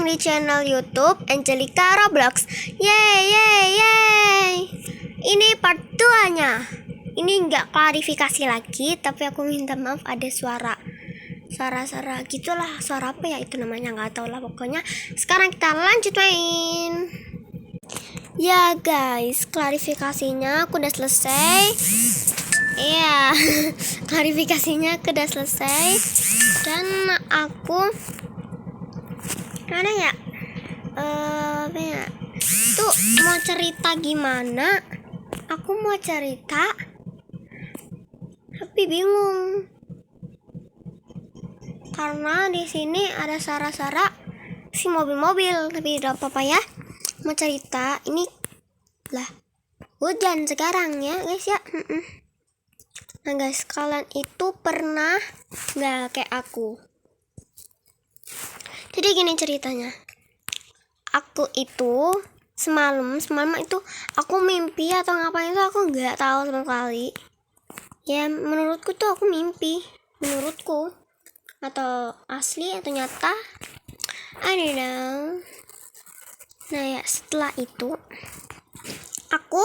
datang di channel YouTube Angelica Roblox. Yeay. Ini part 2-nya. Ini nggak klarifikasi lagi, tapi aku minta maaf ada suara gitulah. Suara apa ya itu namanya, nggak tahu lah pokoknya. Sekarang kita lanjut main. Ya guys, klarifikasinya aku udah selesai. Iya, klarifikasinya aku udah selesai. Dan aku mana ya? Apa ya? Tuh mau cerita gimana? Aku mau cerita, tapi bingung. Karena di sini ada Sarah si mobil-mobil, tapi udah apa-apa ya. Mau cerita ini lah. Hujan sekarang ya, guys ya. Nah guys, kalian itu pernah nggak kayak aku? Jadi gini ceritanya. Aku itu semalam itu aku mimpi atau ngapain itu aku nggak tahu sama sekali. Ya menurutku tuh aku mimpi, menurutku, atau asli atau nyata, I don't know. Nah ya setelah itu aku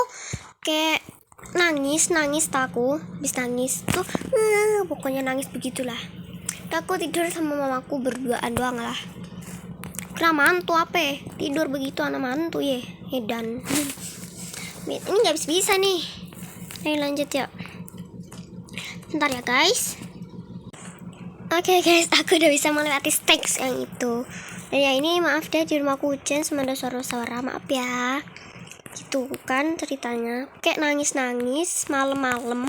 kayak nangis aku habis nangis tuh pokoknya nangis begitulah. Aku tidur sama mamaku berduaan doang lah. Kira mantu apa tidur begitu anak mantu ya edan. Ini nggak bisa nih. Ayo lanjut ya. Bentar ya guys. Oke guys, aku udah bisa melewati stage yang itu. Dan ya ini maaf deh, di rumahku hujan sama ada suara-suara, maaf ya. Gitu kan ceritanya, kayak nangis malam-malam.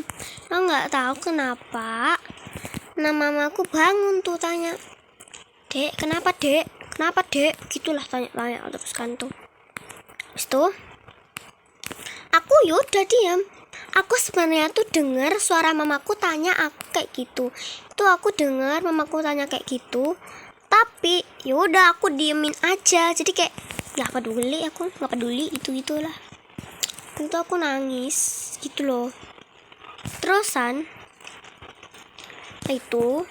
Aku nggak tahu kenapa. Nah mamaku bangun tuh tanya, dek kenapa dek gitulah tanya terus kan tuh. Habis itu aku yaudah diam. Aku sebenarnya tuh dengar suara mamaku tanya aku kayak gitu. Itu aku dengar mamaku tanya kayak gitu, tapi yaudah aku diemin aja. Jadi kayak nggak peduli gitulah. Tentu aku nangis gitu loh. Terusan itu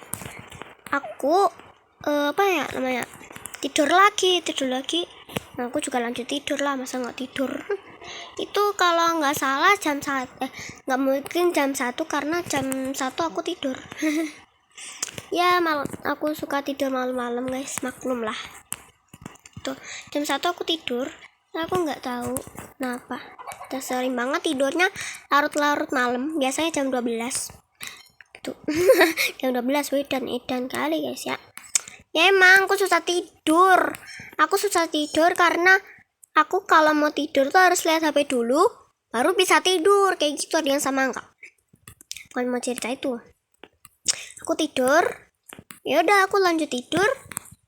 aku apa ya namanya, tidur lagi. Nah aku juga lanjut tidur lah, masa nggak tidur. Itu kalau nggak salah jam 1, nggak mungkin jam 1 karena jam 1 aku tidur. Ya malam, aku suka tidur malam-malam guys, maklum lah. Tuh jam 1 aku tidur. Nah, aku nggak tahu kenapa. Udah sering banget tidurnya larut-larut malam, biasanya jam 12 tuh. Jam 12 edan kali guys ya. Ya emang aku susah tidur. Karena aku kalau mau tidur tuh harus lihat HP dulu baru bisa tidur. Kayak gitu, ada yang sama enggak? Kalau mau cerita itu. Aku tidur. Ya udah aku lanjut tidur.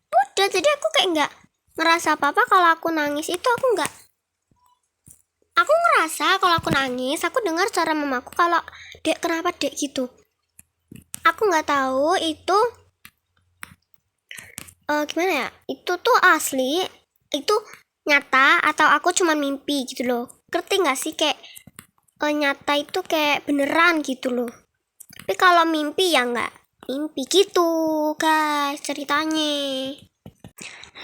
Udah, jadi aku kayak enggak ngerasa apa-apa kalau aku nangis itu. Aku ngerasa kalau aku nangis, aku dengar suara mamaku kalau, "Dek, kenapa Dek?" gitu. Aku nggak tahu itu gimana ya, itu tuh asli, itu nyata atau aku cuma mimpi gitu loh. Ngerti nggak sih, kayak nyata itu kayak beneran gitu loh. Tapi kalau mimpi ya nggak mimpi gitu guys ceritanya.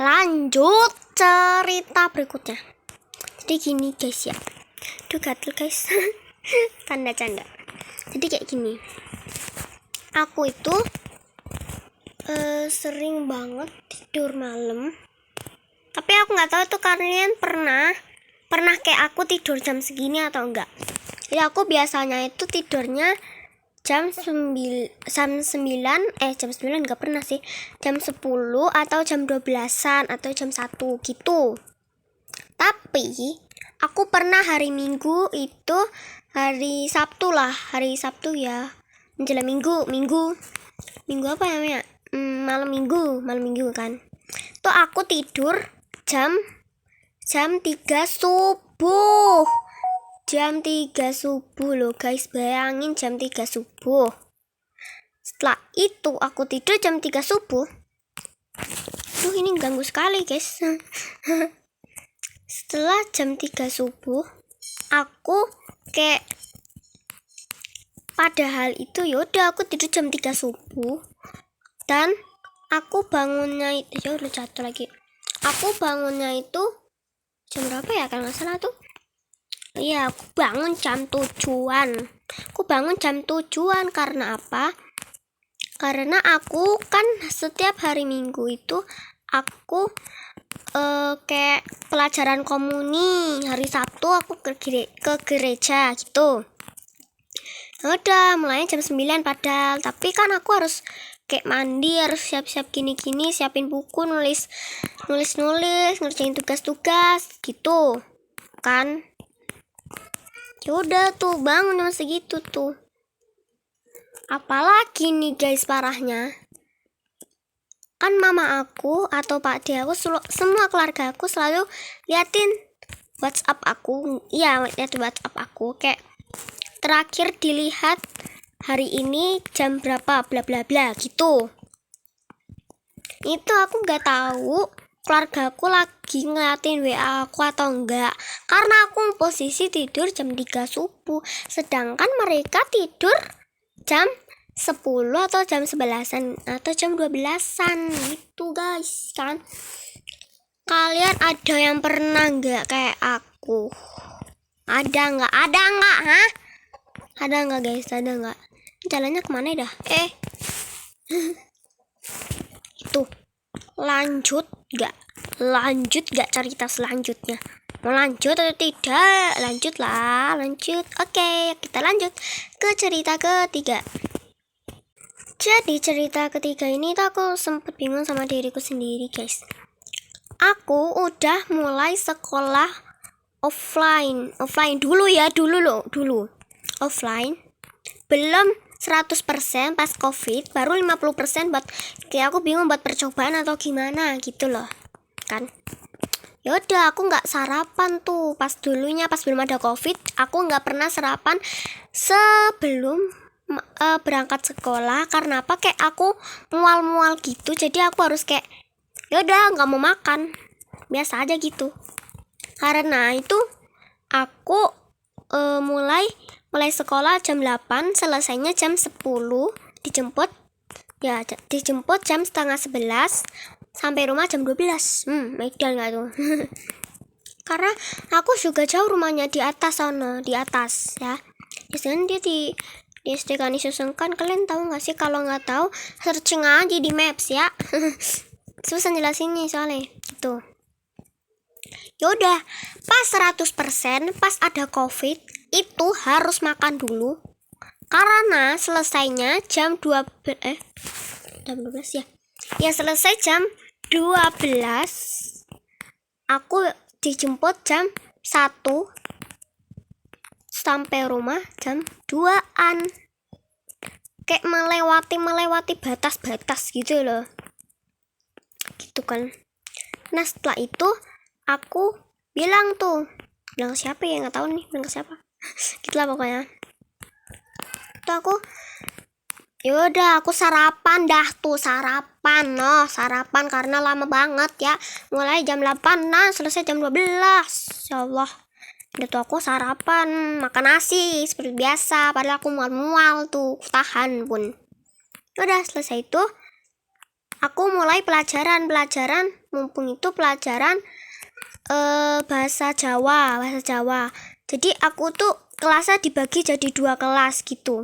Lanjut cerita berikutnya. Jadi gini guys ya. Aduh gatel guys. Canda. Jadi kayak gini. Aku itu sering banget tidur malam. Tapi aku nggak tahu tuh kalian pernah kayak aku tidur jam segini atau enggak. Jadi aku biasanya itu tidurnya jam 9 nggak pernah sih. Jam 10 atau jam 12-an atau jam 1 gitu. Tapi aku pernah hari Minggu itu, hari Sabtu ya, menjelang Minggu apa namanya, malam minggu kan. Tuh aku tidur jam 3 subuh. Jam 3 subuh loh guys, bayangin jam 3 subuh. Setelah itu aku tidur jam 3 subuh. Duh ini ganggu sekali guys. Setelah jam 3 subuh aku kayak, padahal itu yaudah aku tidur jam 3 subuh dan aku bangunnya itu ya udah jatuh lagi. aku bangunnya itu jam berapa ya kalau nggak salah tuh. Iya, aku bangun jam 7-an. Aku bangun jam 7-an karena apa? Karena aku kan setiap hari Minggu itu aku kayak pelajaran komuni. Hari Sabtu aku ke gereja gitu. Udah mulai jam 9 padahal, tapi kan aku harus kayak mandi, harus siap-siap gini-gini, siapin buku, nulis, ngerjain tugas-tugas gitu kan. Ya udah tuh bangun jam segitu tuh. Apalagi nih guys parahnya, kan mama aku atau Pak D aku semua keluarga aku selalu liatin WhatsApp aku. Iya, lihat WhatsApp aku kayak terakhir dilihat hari ini jam berapa bla bla bla gitu. Itu aku nggak tahu keluarga aku lagi ngeliatin WA aku atau enggak, karena aku posisi tidur jam 3 subuh, sedangkan mereka tidur jam 10 atau jam 11-an atau jam 12-an gitu guys kan. Kalian ada yang pernah nggak kayak aku? Ada nggak hah? Ada nggak guys? Ada nggak? Jalannya kemana dah? Itu lanjut nggak cerita selanjutnya? Mau lanjut atau tidak? Lanjut. Oke, kita lanjut ke cerita ketiga. Jadi cerita ketiga ini tuh aku sempet bingung sama diriku sendiri guys. Aku udah mulai sekolah offline dulu offline, belum 100% pas covid, baru 50% buat kayak aku bingung buat percobaan atau gimana gitu loh kan. Yaudah aku nggak sarapan tuh pas dulunya, pas belum ada covid aku nggak pernah sarapan sebelum berangkat sekolah. Karena apa? Kayak aku mual gitu, jadi aku harus kayak yaudah nggak mau makan biasa aja gitu. Karena itu aku mulai sekolah jam 8, selesainya jam 10, dijemput jam setengah 11, sampai rumah jam 12. Medan nggak tuh? Karena aku juga jauh rumahnya, di atas ya. Biasanya dia di SD Kani Susengkan. Kalian tahu nggak sih? Kalau nggak tahu searching aja di maps ya. Susah jelasinnya soalnya gitu. Yaudah pas 100%, pas ada covid itu harus makan dulu, karena selesainya jam 12 ya. Ya selesai jam 12, aku dijemput jam 1, sampai rumah jam 2-an. Kayak melewati batas-batas gitu loh. Gitu kan. Nah setelah itu aku bilang siapa ya, nggak tahu nih bilang ke siapa. Gitulah pokoknya. Tuh aku yaudah aku sarapan karena lama banget ya, mulai jam 8 selesai jam 12. Ya Allah, udah tuh aku sarapan makan nasi seperti biasa, padahal aku mual tuh tahan pun. Udah selesai itu aku mulai pelajaran mumpung itu pelajaran bahasa Jawa. Jadi aku tuh kelasnya dibagi jadi 2 kelas gitu,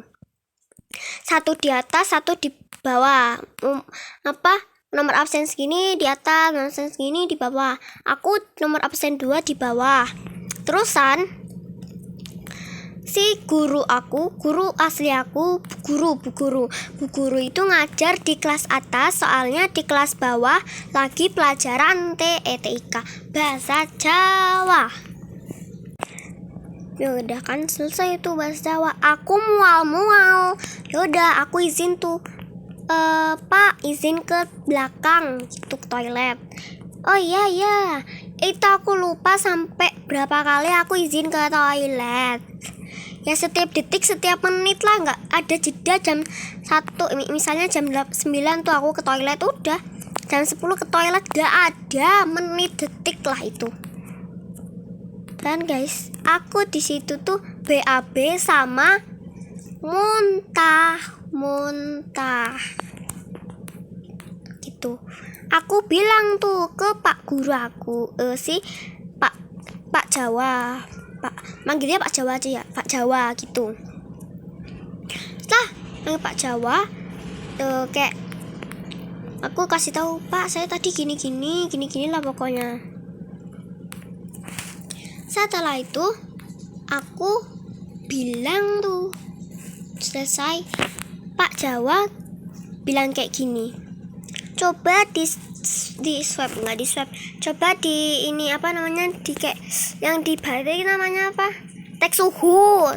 satu di atas, satu di bawah. Nomor absen segini di atas, nomor absen segini di bawah. Aku nomor absen 2 di bawah. Terusan si guru asli aku, Bu guru itu ngajar di kelas atas, soalnya di kelas bawah lagi pelajaran TIK bahasa Jawa. Yaudah kan selesai itu bahasa Jawa, aku mual. Yaudah aku izin Pak izin ke belakang gitu, ke toilet. Oh iya itu aku lupa sampai berapa kali aku izin ke toilet. Ya setiap detik, setiap menit lah, nggak ada jeda. Jam 1 misalnya jam 9 tuh aku ke toilet, udah jam 10 ke toilet, gak ada menit detik lah itu. Dan guys, aku di situ tuh BAB sama muntah gitu. aku bilang tuh ke Pak Guru aku, si Pak Jawa, manggilnya Pak Jawa aja ya, Pak Jawa gitu. Setelah manggil Pak Jawa, kayak aku kasih tahu, Pak saya tadi gini lah pokoknya. Setelah itu aku bilang tuh selesai, Pak Jawa bilang kayak gini, coba di swab, nggak di swab, coba di ini apa namanya, di kayak yang di baterai namanya apa, cek suhu.